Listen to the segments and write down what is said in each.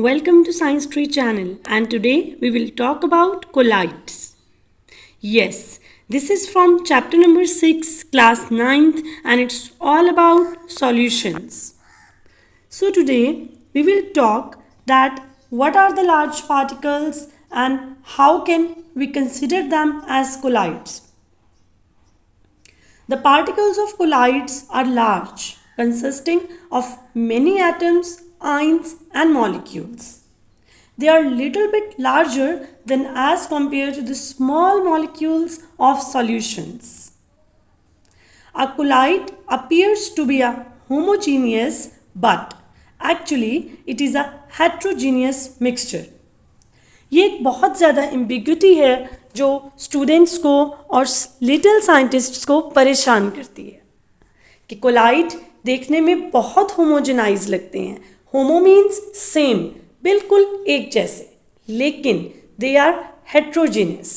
Welcome to Science Tree channel, and today we will talk about colloids. Yes, this is from chapter number 6, class 9th, and it's all about solutions. So today we will talk that what are the large particles and how can we consider them as colloids. The particles of colloids are large, consisting of many atoms, ions and molecules. They are little bit larger than as compared to the small molecules of solutions. A colloid appears to be a homogeneous, but actually it is a heterogeneous mixture. ये एक बहुत ज़्यादा ambiguity है जो students को और little scientists को परेशान करती है कि कोलाइड देखने में बहुत होमोजेनाइज लगते हैं. होमो मीन्स सेम, बिल्कुल एक जैसे, लेकिन they are heterogeneous.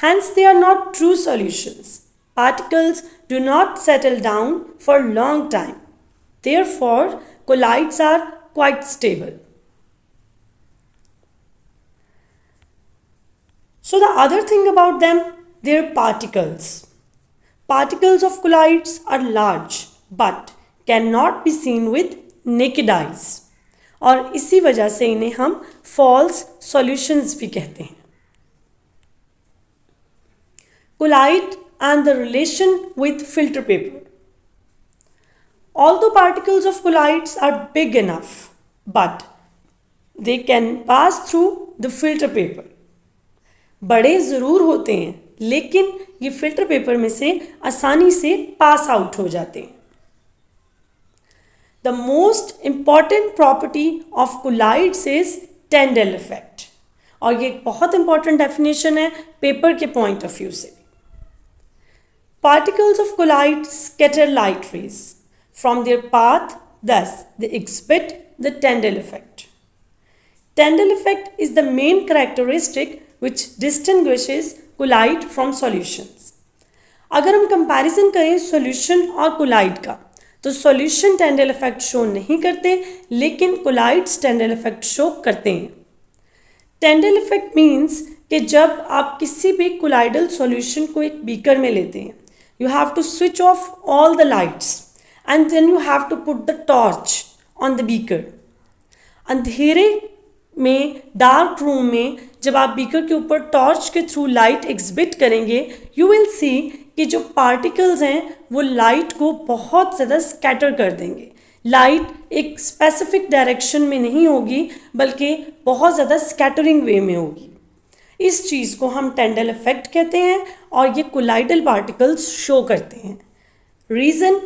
Hence they are not true solutions. Particles do not settle down for long time. Therefore, colloids are quite stable. So the other thing about them, their particles. Particles of colloids are large but cannot be seen with naked eyes. और इसी वजह से इन्हें हम false solutions भी कहते हैं. Colloid and the relation with filter paper. Although particles of colloids are big enough, but they can pass through the filter paper. बड़े ज़रूर होते हैं, लेकिन ये फिल्टर पेपर में से आसानी से पास आउट हो जाते हैं. The most important property of colloids is Tyndall effect. और ये एक बहुत important definition है पेपर के point of view से. Particles of colloids scatter light rays from their path, thus they exhibit the Tyndall effect. Tyndall effect is the main characteristic which distinguishes colloid from solutions. अगर हम comparison करें solution और collide का, तो solution Tyndall effect show नहीं करते, लेकिन collides Tyndall effect show करते हैं. Tyndall इफेक्ट मीन्स कि जब आप किसी भी कोलाइडल सॉल्यूशन को एक बीकर में लेते हैं, you have to switch off all the lights and then you have to put the torch on the beaker. अंधेरे में, डार्क रूम में जब आप बीकर के ऊपर टॉर्च के थ्रू लाइट एग्जिबिट करेंगे, यू विल सी कि जो पार्टिकल्स हैं वो लाइट को बहुत ज़्यादा स्कैटर कर देंगे. लाइट एक स्पेसिफिक डायरेक्शन में नहीं होगी, बल्कि बहुत ज़्यादा स्कैटरिंग वे में होगी. इस चीज़ को हम Tyndall इफेक्ट कहते हैं और ये कोलाइडल पार्टिकल्स शो करते हैं. Reason,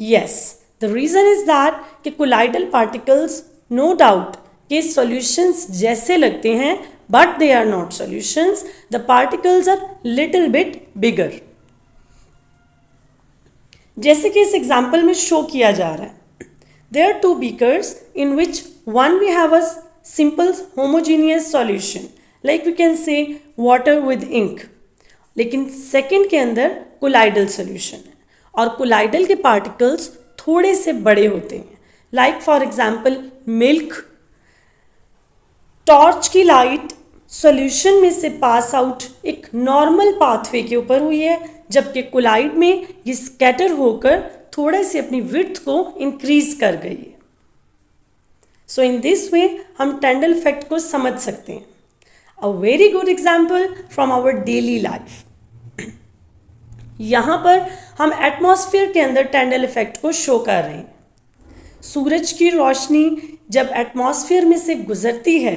yes, the reason is that कि कोलाइडल पार्टिकल्स नो डाउट कि सॉल्यूशंस जैसे लगते हैं, but they are not solutions. The particles are little bit bigger. जैसे कि इस एग्जाम्पल में शो किया जा रहा है, there are two beakers in which one we have a simple homogeneous solution like we can say water with ink, लेकिन second के अंदर कोलाइडल सॉल्यूशन है और कोलाइडल के पार्टिकल्स थोड़े से बड़े होते हैं. Like for example milk. Torch की लाइट सॉल्यूशन में से पास आउट एक नॉर्मल पाथवे के ऊपर हुई है, जबकि कोलाइड में ये स्कैटर होकर थोड़े से अपनी विड्थ को इंक्रीज कर गई है. सो इन दिस वे हम Tyndall इफेक्ट को समझ सकते हैं. A very good example from our daily life. यहाँ पर हम एटमॉस्फेयर के अंदर Tyndall इफेक्ट को शो कर रहे हैं. सूरज की रोशनी जब एटमॉस्फेयर में से गुजरती है,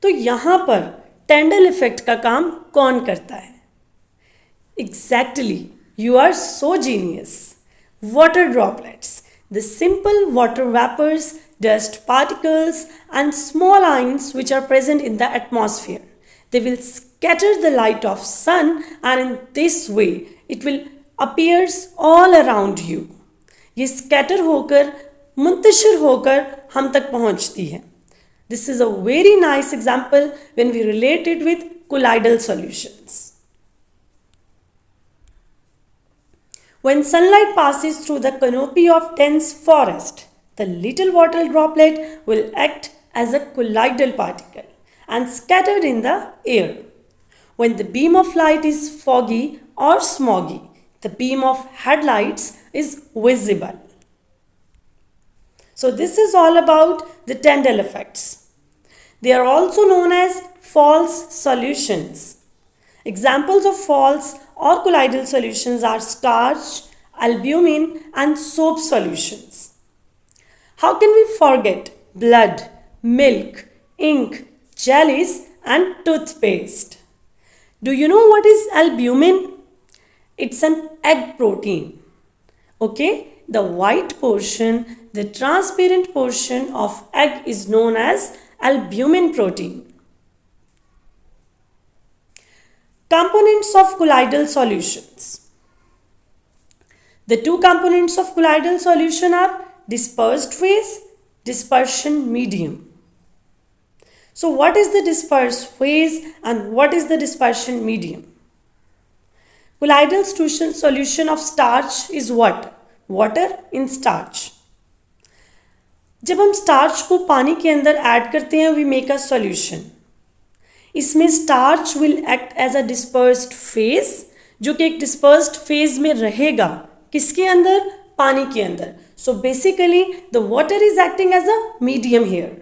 तो यहाँ पर Tyndall इफेक्ट का काम कौन करता है? Exactly, you are so genius. Water droplets, the simple water vapours, dust particles and small ions which are present in the atmosphere. They will scatter the light of sun and in this way it will appears all around you. ये scatter होकर, मुंतशिर होकर हम तक पहुँचती है. This is a very nice example when we relate it with colloidal solutions. When sunlight passes through the canopy of dense forest, the little water droplet will act as a colloidal particle and scattered in the air. When the beam of light is foggy or smoggy, the beam of headlights is visible. So this is all about the Tyndall effects. They are also known as false solutions. Examples of false or colloidal solutions are starch, albumin and soap solutions. How can we forget blood, milk, ink, jellies and toothpaste? Do you know what is albumin? It's an egg protein. Okay, the white portion, the transparent portion of egg is known as albumin protein. Components of colloidal solutions. The two components of colloidal solution are dispersed phase, dispersion medium. So what is the dispersed phase and what is the dispersion medium? Colloidal solution of starch is what? Water in starch. जब हम starch को पानी के अंदर add करते हैं we make a solution. इसमें starch will act as a dispersed phase, जो कि एक डिस्पर्स्ड फेज में रहेगा. किसके अंदर? पानी के अंदर. So basically the water is acting as a medium here.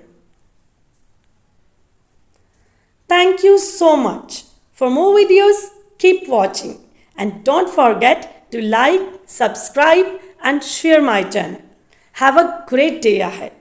Thank you so much. For more videos, keep watching and don't forget to like, subscribe and share my channel. Have a great day ahead.